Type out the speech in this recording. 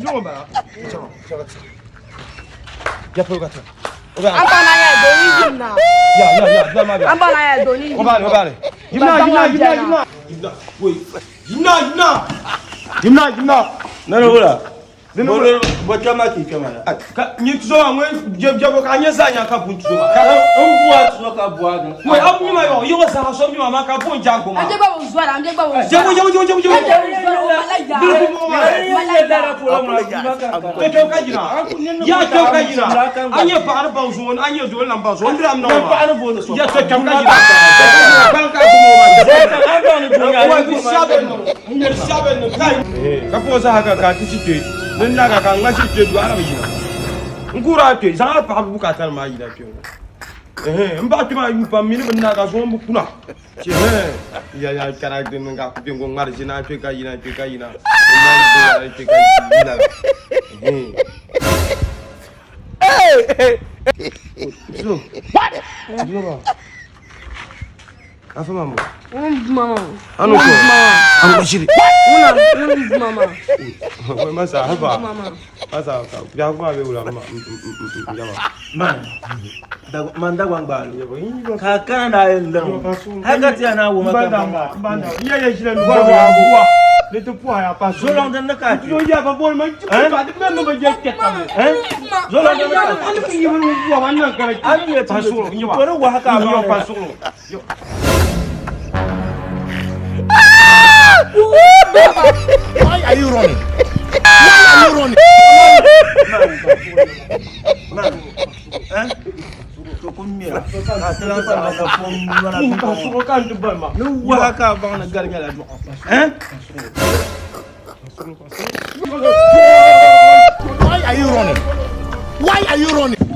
Jom ba. Ya pul kata. Apa nanya doni gimna? Ya, dah mah. Apa nanya doni? Obale. Gimna. Woi. Gimna. Nana wala. Nana buat kamati kamera. Ni tuzo wa jabo ka nyesa nya ka buntu ma. Buat so ka buat. Woi, abu ni ma yo sa so mi ma ka bon jango ma. Ande ba uzwara, ande ba uzwara. Jabo. Ya to ka jina. Anya pa ar ba zo anya zo nan ba zo ndram no ma. Ya to ka jina. Ban ka ko mo ma. Wa bi saben no kai. Ka po sa haka ka kici ke. Nan naga ka ngashi ke du ara yina. Ngura te za pa bu ka tan ma yina ke. Mba tuma yu pa mini ban naga so mu kuna. Che ya kara de nga ku ngo ngar jina te ka yina. Nan te ka yina. So. What? Afa mambo. Mama. Anu ko. Anu shiri. Mama. Wai masa haba. Mama. Masa ka. Ya kuma be wula ma. Man da gwangba. Ka kana da yin dan. Haka ti ana wo maka. Banda. Iya shira lu ba buwa. Le to puwa ya pa. So long dan naka. Yo ya ba bol man. Ba de men ba je tek ka. So long dan naka. Ani ki yi buwa wannan kare. Ani ya ta so. To wa haka yo pa so. Yo. Why are you running? Man. So kun mira. Ka tala sa ka pon wala Ka so kan du ba ma. Nu wa haka ba na gargala do. Why are you running?